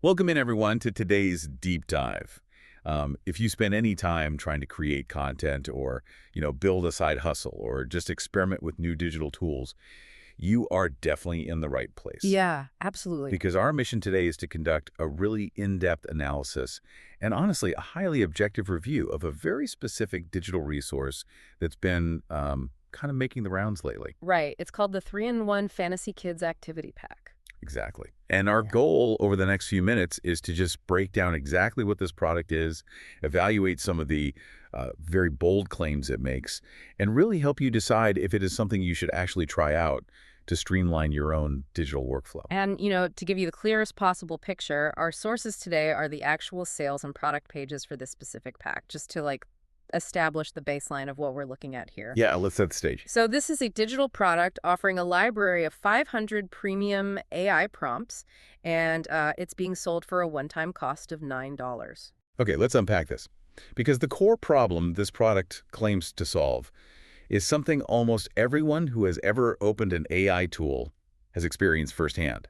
Welcome in, everyone, to today's deep dive. If you spend any time trying to create content or, build a side hustle or just experiment with new digital tools, you are definitely in the right place. Yeah, absolutely. Because our mission today is to conduct a really in-depth analysis and honestly, a highly objective review of a very specific digital resource that's been kind of making the rounds lately. Right. It's called the 3-in-1 Fantasy Kids Activity Pack. Exactly. And our Yeah. goal over the next few minutes is to just break down exactly what this product is, evaluate some of the very bold claims it makes, and really help you decide if it is something you should actually try out to streamline your own digital workflow. And, to give you the clearest possible picture, our sources today are the actual sales and product pages for this specific pack, just to establish the baseline of what we're looking at here. Yeah, let's set the stage. So this is a digital product offering a library of 500 premium AI prompts, and it's being sold for a one-time cost of $9. Okay, let's unpack this. Because the core problem this product claims to solve is something almost everyone who has ever opened an AI tool has experienced firsthand.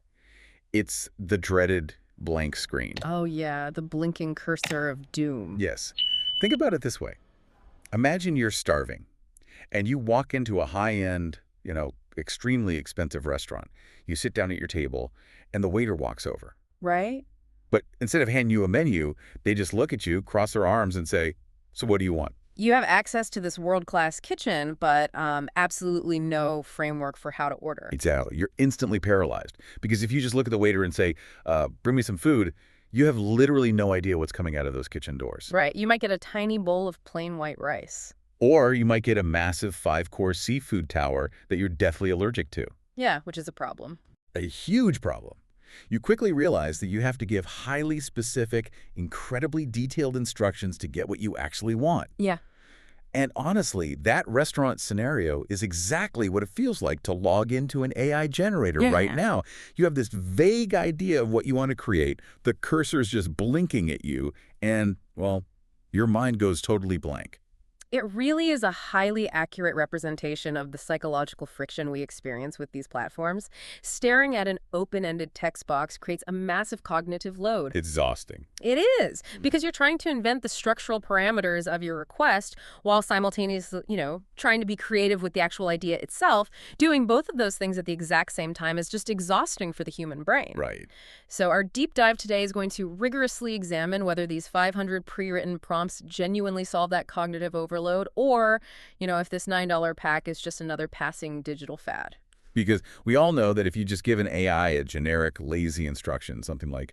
It's the dreaded blank screen. Oh yeah, the blinking cursor of doom. Yes. Think about it this way. Imagine you're starving and you walk into a high-end, extremely expensive restaurant. You sit down at your table and the waiter walks over. Right? But instead of handing you a menu, they just look at you, cross their arms and say, "So what do you want?" You have access to this world-class kitchen, but absolutely no framework for how to order. Exactly. You're instantly paralyzed because if you just look at the waiter and say, "Bring me some food," you have literally no idea what's coming out of those kitchen doors. Right. You might get a tiny bowl of plain white rice. Or you might get a massive five-course seafood tower that you're deathly allergic to. Yeah, which is a problem. A huge problem. You quickly realize that you have to give highly specific, incredibly detailed instructions to get what you actually want. Yeah. And honestly, that restaurant scenario is exactly what it feels like to log into an AI generator right Yeah. now. You have this vague idea of what you want to create, the cursor's just blinking at you, and, well, your mind goes totally blank. It really is a highly accurate representation of the psychological friction we experience with these platforms. Staring at an open-ended text box creates a massive cognitive load. It's exhausting. It is, because you're trying to invent the structural parameters of your request while simultaneously, trying to be creative with the actual idea itself. Doing both of those things at the exact same time is just exhausting for the human brain. Right. So our deep dive today is going to rigorously examine whether these 500 pre-written prompts genuinely solve that cognitive overload or, if this $9 pack is just another passing digital fad. Because we all know that if you just give an AI a generic, lazy instruction, something like,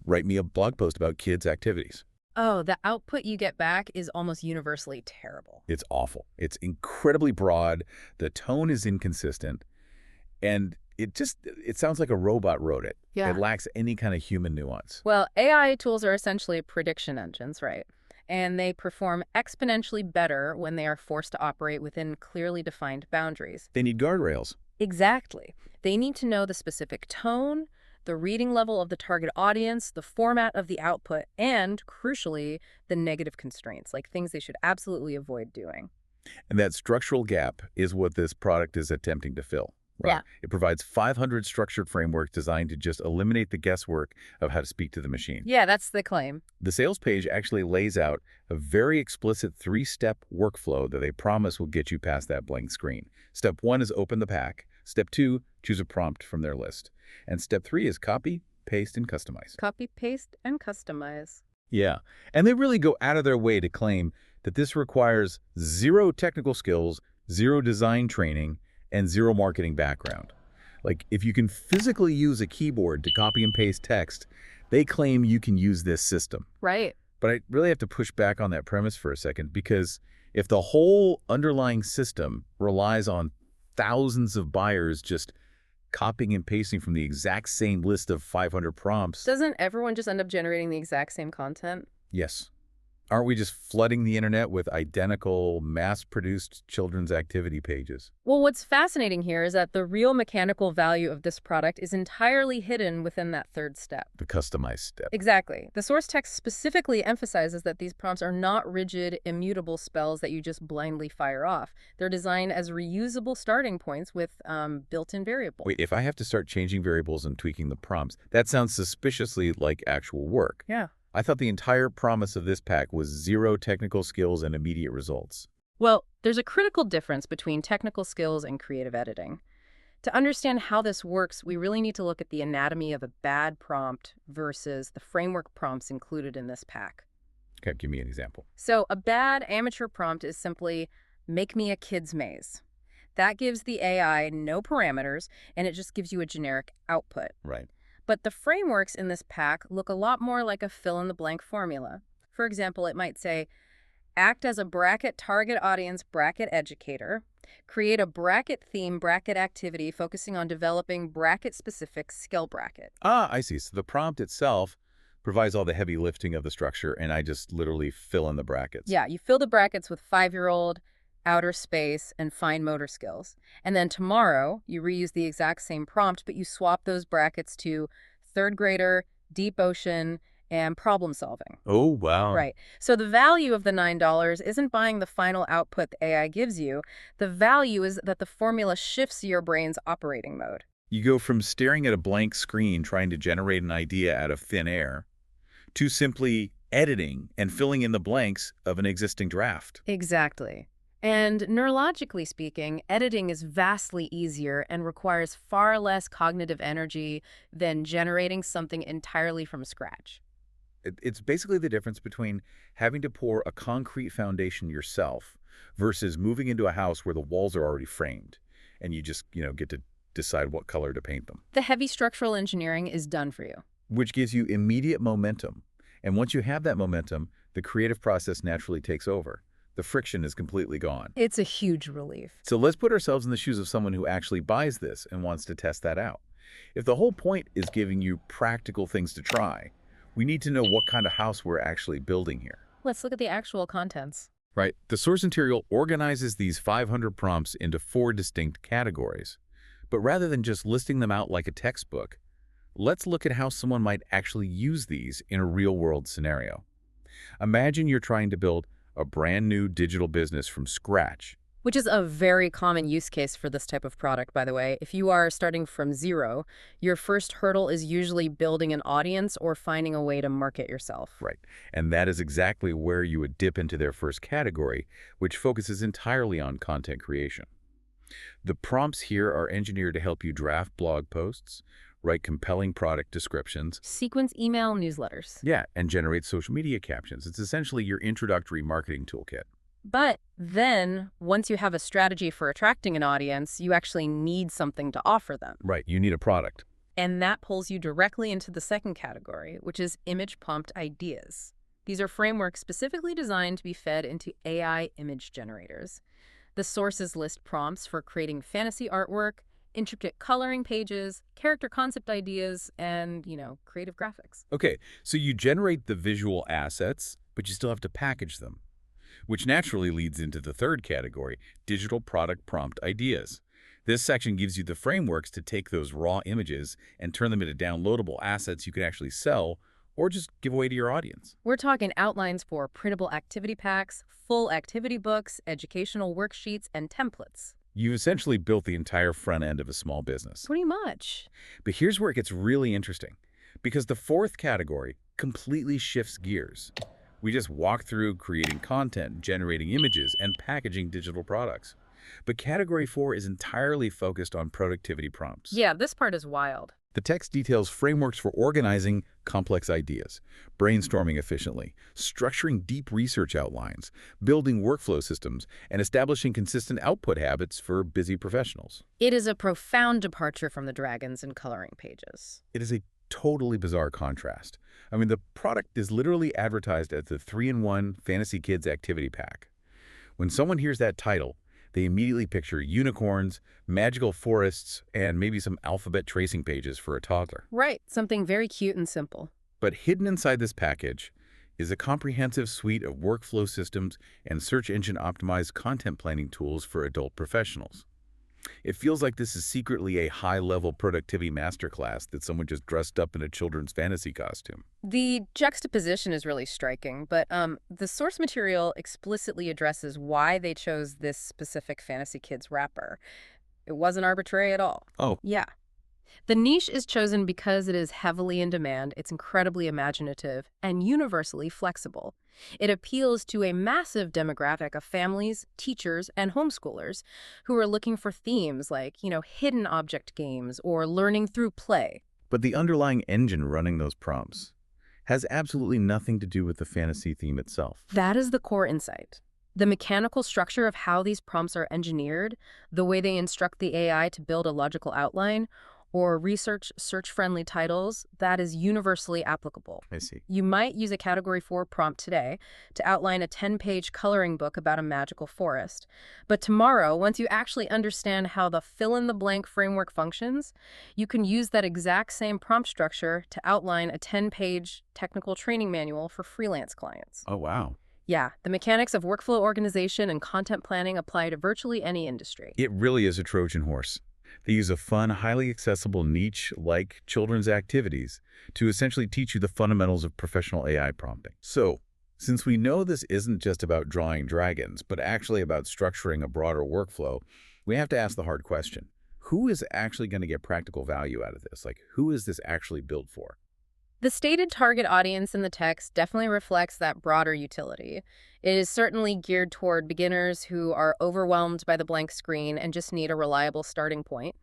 write me a blog post about kids' activities, Oh, the output you get back is almost universally terrible. it's awful. It's incredibly broad, the tone is inconsistent, and it sounds like a robot wrote it. Yeah. It lacks any kind of human nuance. Well, AI tools are essentially prediction engines, right? And they perform exponentially better when they are forced to operate within clearly defined boundaries. They need guardrails. Exactly. They need to know the specific tone, the reading level of the target audience, the format of the output, and, crucially, the negative constraints, like things they should absolutely avoid doing. And that structural gap is what this product is attempting to fill. Right. Yeah. It provides 500 structured frameworks designed to just eliminate the guesswork of how to speak to the machine. Yeah, that's the claim. The sales page actually lays out a very explicit three-step workflow that they promise will get you past that blank screen. Step 1 is open the pack. Step 2, choose a prompt from their list. And step 3 is copy, paste, and customize. Copy, paste, and customize. Yeah, and they really go out of their way to claim that this requires zero technical skills, zero design training, and zero marketing background. Like, if you can physically use a keyboard to copy and paste text, they claim you can use this system. Right. But I really have to push back on that premise for a second, because if the whole underlying system relies on thousands of buyers just copying and pasting from the exact same list of 500 prompts, Doesn't everyone just end up generating the exact same content? yes, Aren't we just flooding the internet with identical, mass-produced children's activity pages? Well, what's fascinating here is that the real mechanical value of this product is entirely hidden within that third step. The customized step. Exactly. The source text specifically emphasizes that these prompts are not rigid, immutable spells that you just blindly fire off. They're designed as reusable starting points with built-in variables. Wait, if I have to start changing variables and tweaking the prompts, that sounds suspiciously like actual work. Yeah. I thought the entire promise of this pack was 0 technical skills and immediate results. Well, there's a critical difference between technical skills and creative editing. To understand how this works, we really need to look at the anatomy of a bad prompt versus the framework prompts included in this pack. Okay, give me an example. So a bad amateur prompt is simply, make me a kid's maze. That gives the AI no parameters, and it just gives you a generic output. Right. But the frameworks in this pack look a lot more like a fill-in-the-blank formula. For example, it might say, act as a bracket target audience bracket educator, create a bracket theme bracket activity focusing on developing bracket-specific skill bracket. Ah, I see. So the prompt itself provides all the heavy lifting of the structure, and I just literally fill in the brackets. Yeah, you fill the brackets with 5-year-old, outer space, and fine motor skills. And then tomorrow, you reuse the exact same prompt, but you swap those brackets to third grader, deep ocean, and problem solving. Oh, wow. Right. So the value of the $9 isn't buying the final output the AI gives you. The value is that the formula shifts your brain's operating mode. You go from staring at a blank screen trying to generate an idea out of thin air to simply editing and filling in the blanks of an existing draft. Exactly. And neurologically speaking, editing is vastly easier and requires far less cognitive energy than generating something entirely from scratch. It's basically the difference between having to pour a concrete foundation yourself versus moving into a house where the walls are already framed and you just, get to decide what color to paint them. The heavy structural engineering is done for you. Which gives you immediate momentum. And once you have that momentum, the creative process naturally takes over. The friction is completely gone. It's a huge relief. So let's put ourselves in the shoes of someone who actually buys this and wants to test that out. If the whole point is giving you practical things to try, we need to know what kind of house we're actually building here. Let's look at the actual contents. Right. The source material organizes these 500 prompts into 4 distinct categories. But rather than just listing them out like a textbook, let's look at how someone might actually use these in a real-world scenario. Imagine you're trying to build a brand new digital business from scratch. Which is a very common use case for this type of product, by the way. If you are starting from zero, your first hurdle is usually building an audience or finding a way to market yourself. Right. And that is exactly where you would dip into their first category, which focuses entirely on content creation. The prompts here are engineered to help you draft blog posts, write compelling product descriptions, Sequence email newsletters. yeah, and generate social media captions. It's essentially your introductory marketing toolkit. But then, once you have a strategy for attracting an audience, you actually need something to offer them. Right, you need a product. And that pulls you directly into the second category, which is image-pumped ideas. These are frameworks specifically designed to be fed into AI image generators. The sources list prompts for creating fantasy artwork, intricate coloring pages, character concept ideas, and, creative graphics. Okay, so you generate the visual assets, but you still have to package them, which naturally leads into the third category, digital product prompt ideas. This section gives you the frameworks to take those raw images and turn them into downloadable assets you can actually sell or just give away to your audience. We're talking outlines for printable activity packs, full activity books, educational worksheets, and templates. You've essentially built the entire front end of a small business. Pretty much. But here's where it gets really interesting, because the fourth category completely shifts gears. We just walk through creating content, generating images, and packaging digital products. But category 4 is entirely focused on productivity prompts. Yeah, this part is wild. The text details frameworks for organizing complex ideas, brainstorming efficiently, structuring deep research outlines, building workflow systems, and establishing consistent output habits for busy professionals. It is a profound departure from the dragons and coloring pages. It is a totally bizarre contrast. I mean, the product is literally advertised as the 3-in-1 Fantasy Kids Activity Pack. When someone hears that title, they immediately picture unicorns, magical forests, and maybe some alphabet tracing pages for a toddler. Right, something very cute and simple. But hidden inside this package is a comprehensive suite of workflow systems and search engine optimized content planning tools for adult professionals. It feels like this is secretly a high-level productivity masterclass that someone just dressed up in a children's fantasy costume. The juxtaposition is really striking, but the source material explicitly addresses why they chose this specific Fantasy Kids wrapper. It wasn't arbitrary at all. Oh, Yeah. The niche is chosen because it is heavily in demand, it's incredibly imaginative, and universally flexible. It appeals to a massive demographic of families, teachers, and homeschoolers who are looking for themes like, hidden object games or learning through play. but the underlying engine running those prompts has absolutely nothing to do with the fantasy theme itself. That is the core insight. The mechanical structure of how these prompts are engineered, the way they instruct the AI to build a logical outline, or research search-friendly titles, that is universally applicable. I see. You might use a Category 4 prompt today to outline a 10-page coloring book about a magical forest. But tomorrow, once you actually understand how the fill-in-the-blank framework functions, you can use that exact same prompt structure to outline a 10-page technical training manual for freelance clients. Oh, wow. Yeah, the mechanics of workflow organization and content planning apply to virtually any industry. It really is a Trojan horse. They use a fun, highly accessible niche like children's activities to essentially teach you the fundamentals of professional AI prompting. So, since we know this isn't just about drawing dragons, but actually about structuring a broader workflow, we have to ask the hard question. Who is actually going to get practical value out of this? Like, who is this actually built for? The stated target audience in the text definitely reflects that broader utility. It is certainly geared toward beginners who are overwhelmed by the blank screen and just need a reliable starting point.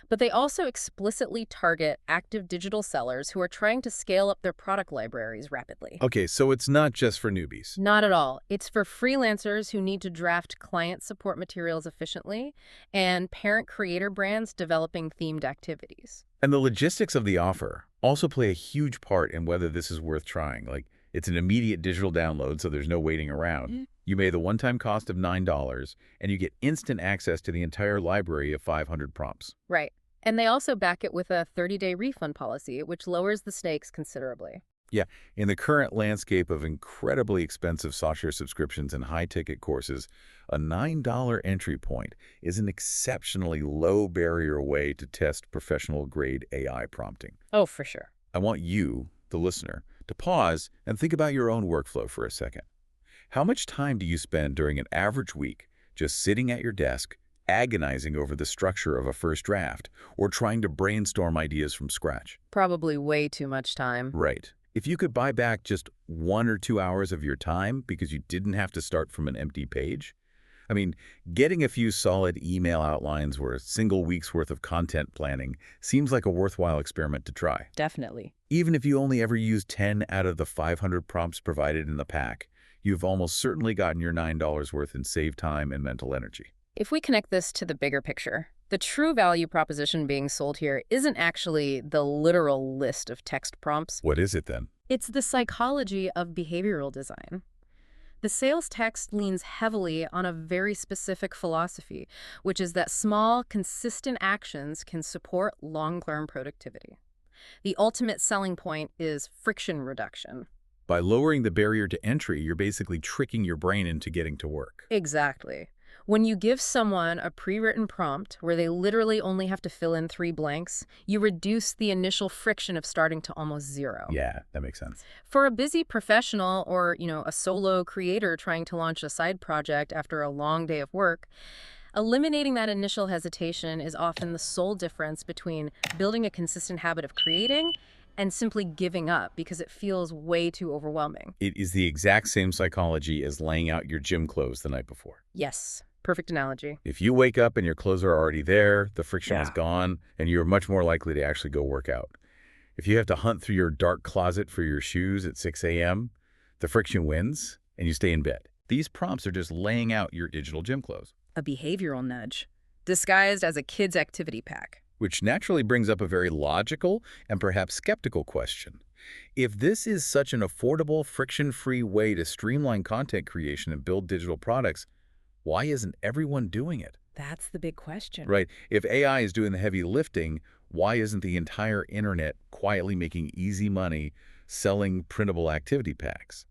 But they also explicitly target active digital sellers who are trying to scale up their product libraries rapidly. Okay, so it's not just for newbies. Not at all. It's for freelancers who need to draft client support materials efficiently and parent creator brands developing themed activities. And the logistics of the offer also play a huge part in whether this is worth trying. Like, it's an immediate digital download, so there's no waiting around. You pay the one-time cost of $9, and you get instant access to the entire library of 500 prompts. Right. And they also back it with a 30-day refund policy, which lowers the stakes considerably. Yeah, in the current landscape of incredibly expensive software subscriptions and high-ticket courses, a $9 entry point is an exceptionally low-barrier way to test professional-grade AI prompting. Oh, for sure. I want you, the listener, to pause and think about your own workflow for a second. How much time do you spend during an average week just sitting at your desk, agonizing over the structure of a first draft, or trying to brainstorm ideas from scratch? Probably way too much time. Right. If you could buy back just 1 or 2 hours of your time because you didn't have to start from an empty page, I mean, getting a few solid email outlines or a single week's worth of content planning seems like a worthwhile experiment to try. Definitely. Even if you only ever use 10 out of the 500 prompts provided in the pack, you've almost certainly gotten your $9 worth in saved time and mental energy. If we connect this to the bigger picture, the true value proposition being sold here isn't actually the literal list of text prompts. What is it then? It's the psychology of behavioral design. The sales text leans heavily on a very specific philosophy, which is that small, consistent actions can support long-term productivity. The ultimate selling point is friction reduction. By lowering the barrier to entry, you're basically tricking your brain into getting to work. Exactly. When you give someone a pre-written prompt where they literally only have to fill in 3 blanks, you reduce the initial friction of starting to almost zero. Yeah, that makes sense. For a busy professional or, a solo creator trying to launch a side project after a long day of work, eliminating that initial hesitation is often the sole difference between building a consistent habit of creating and simply giving up because it feels way too overwhelming. It is the exact same psychology as laying out your gym clothes the night before. Yes, perfect analogy. If you wake up and your clothes are already there, the friction is Yeah. gone, and you're much more likely to actually go work out. If you have to hunt through your dark closet for your shoes at 6 a.m., the friction wins, and you stay in bed. These prompts are just laying out your digital gym clothes. A behavioral nudge, disguised as a kid's activity pack. Which naturally brings up a very logical and perhaps skeptical question. If this is such an affordable, friction-free way to streamline content creation and build digital products, why isn't everyone doing it? That's the big question. Right. If AI is doing the heavy lifting, why isn't the entire internet quietly making easy money selling printable activity packs?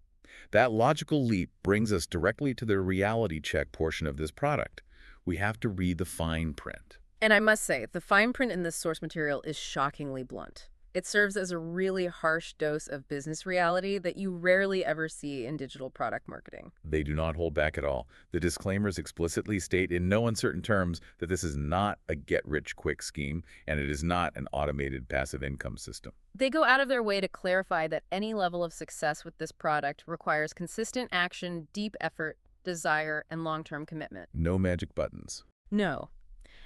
That logical leap brings us directly to the reality check portion of this product. We have to read the fine print. And I must say, the fine print in this source material is shockingly blunt. It serves as a really harsh dose of business reality that you rarely ever see in digital product marketing. They do not hold back at all. The disclaimers explicitly state in no uncertain terms that this is not a get-rich-quick scheme, and it is not an automated passive income system. They go out of their way to clarify that any level of success with this product requires consistent action, deep effort, desire, and long-term commitment. No magic buttons. No.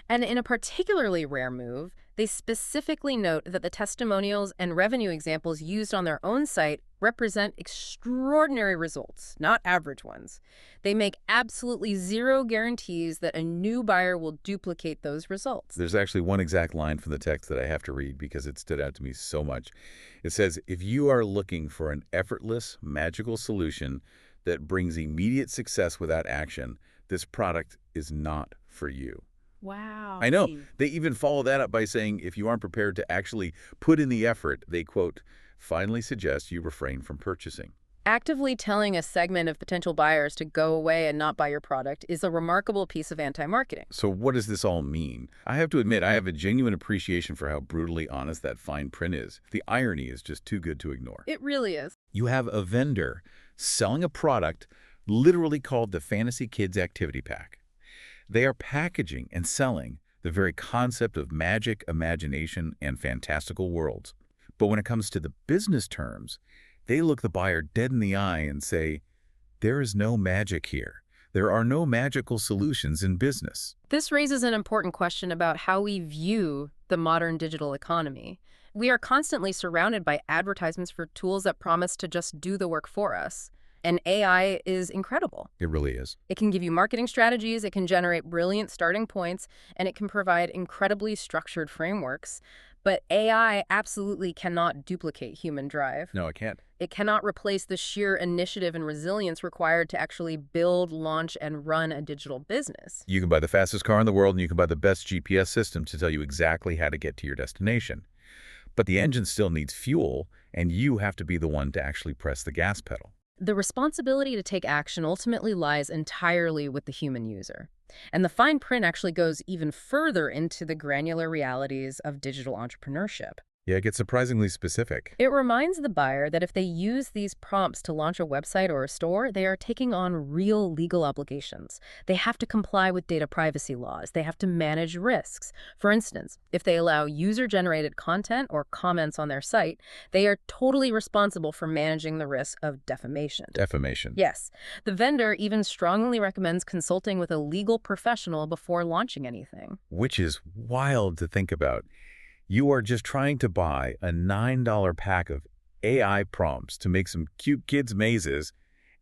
And in a particularly rare move, they specifically note that the testimonials and revenue examples used on their own site represent extraordinary results, not average ones. They make absolutely zero guarantees that a new buyer will duplicate those results. There's actually one exact line from the text that I have to read because it stood out to me so much. It says, if you are looking for an effortless, magical solution that brings immediate success without action, this product is not for you. Wow. I know. They even follow that up by saying if you aren't prepared to actually put in the effort, they, quote, finally suggest you refrain from purchasing. Actively telling a segment of potential buyers to go away and not buy your product is a remarkable piece of anti-marketing. So what does this all mean? I have to admit, I have a genuine appreciation for how brutally honest that fine print is. The irony is just too good to ignore. It really is. You have a vendor selling a product literally called the Fantasy Kids Activity Pack. They are packaging and selling the very concept of magic, imagination, and fantastical worlds. But when it comes to the business terms, they look the buyer dead in the eye and say, there is no magic here. There are no magical solutions in business. This raises an important question about how we view the modern digital economy. We are constantly surrounded by advertisements for tools that promise to just do the work for us. And AI is incredible. It really is. It can give you marketing strategies, it can generate brilliant starting points, and it can provide incredibly structured frameworks. But AI absolutely cannot duplicate human drive. No, it can't. It cannot replace the sheer initiative and resilience required to actually build, launch, and run a digital business. You can buy the fastest car in the world and you can buy the best GPS system to tell you exactly how to get to your destination. But the engine still needs fuel, and you have to be the one to actually press the gas pedal. The responsibility to take action ultimately lies entirely with the human user. And the fine print actually goes even further into the granular realities of digital entrepreneurship. Yeah, it gets surprisingly specific. It reminds the buyer that if they use these prompts to launch a website or a store, they are taking on real legal obligations. They have to comply with data privacy laws. They have to manage risks. For instance, if they allow user-generated content or comments on their site, they are totally responsible for managing the risk of defamation. Defamation. Yes. The vendor even strongly recommends consulting with a legal professional before launching anything. Which is wild to think about. You are just trying to buy a $9 pack of AI prompts to make some cute kids' mazes,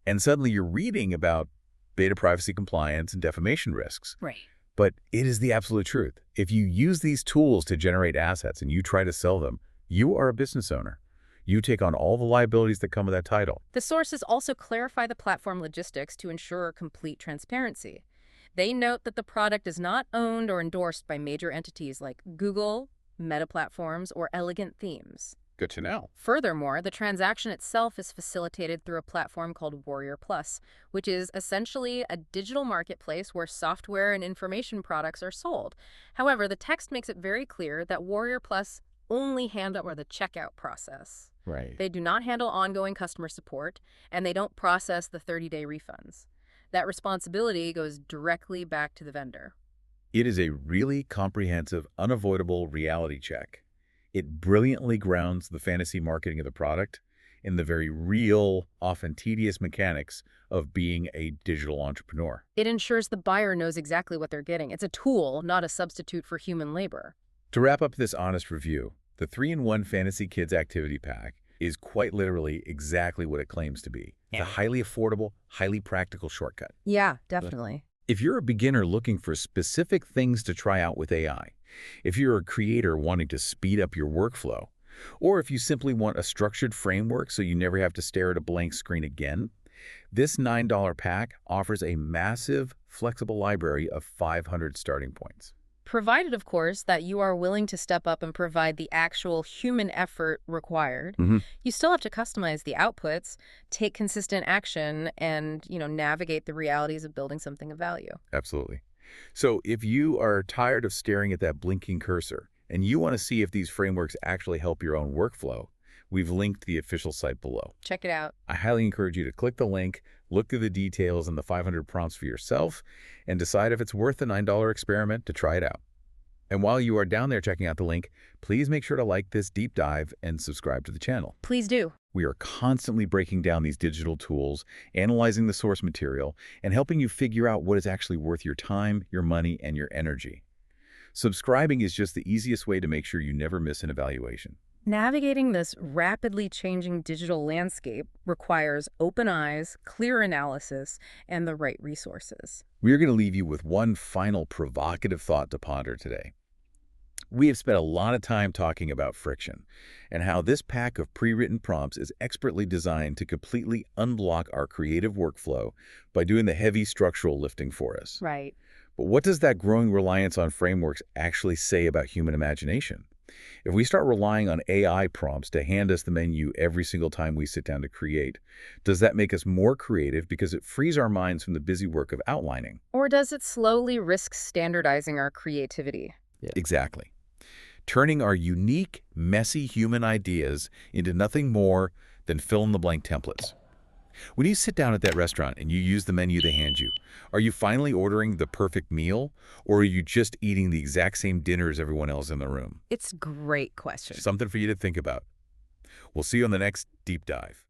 and suddenly you're reading about data privacy compliance and defamation risks. Right. But it is the absolute truth. If you use these tools to generate assets and you try to sell them, you are a business owner. You take on all the liabilities that come with that title. The sources also clarify the platform logistics to ensure complete transparency. They note that the product is not owned or endorsed by major entities like Google, Meta Platforms, or Elegant Themes. Good to know. Furthermore, the transaction itself is facilitated through a platform called Warrior Plus, which is essentially a digital marketplace where software and information products are sold. However, the text makes it very clear that Warrior Plus only handle the checkout process. Right. They do not handle ongoing customer support, and they don't process the 30-day refunds. That responsibility goes directly back to the vendor. It is a really comprehensive, unavoidable reality check. It brilliantly grounds the fantasy marketing of the product in the very real, often tedious mechanics of being a digital entrepreneur. It ensures the buyer knows exactly what they're getting. It's a tool, not a substitute for human labor. To wrap up this honest review, the 3-in-1 Fantasy Kids Activity Pack is quite literally exactly what it claims to be. It's a highly affordable, highly practical shortcut. Yeah, definitely. If you're a beginner looking for specific things to try out with AI, if you're a creator wanting to speed up your workflow, or if you simply want a structured framework so you never have to stare at a blank screen again, this $9 pack offers a massive, flexible library of 500 starting points. provided, of course, that you are willing to step up and provide the actual human effort required. Hmm. You still have to customize the outputs, take consistent action, and, navigate the realities of building something of value. Absolutely. So if you are tired of staring at that blinking cursor and you want to see if these frameworks actually help your own workflow, we've linked the official site below. Check it out. I highly encourage you to click the link, look through the details and the 500 prompts for yourself, and decide if it's worth the $9 experiment to try it out. And while you are down there checking out the link, please make sure to like this deep dive and subscribe to the channel. Please do. We are constantly breaking down these digital tools, analyzing the source material, and helping you figure out what is actually worth your time, your money, and your energy. Subscribing is just the easiest way to make sure you never miss an evaluation. Navigating this rapidly changing digital landscape requires open eyes, clear analysis, and the right resources. We are going to leave you with one final provocative thought to ponder today. We have spent a lot of time talking about friction and how this pack of pre-written prompts is expertly designed to completely unblock our creative workflow by doing the heavy structural lifting for us. Right. But what does that growing reliance on frameworks actually say about human imagination? If we start relying on AI prompts to hand us the menu every single time we sit down to create, does that make us more creative because it frees our minds from the busy work of outlining? Or does it slowly risk standardizing our creativity? Exactly. Turning our unique, messy human ideas into nothing more than fill-in-the-blank templates. When you sit down at that restaurant and you use the menu they hand you, are you finally ordering the perfect meal, or are you just eating the exact same dinner as everyone else in the room? It's a great question. Something for you to think about. We'll see you on the next Deep Dive.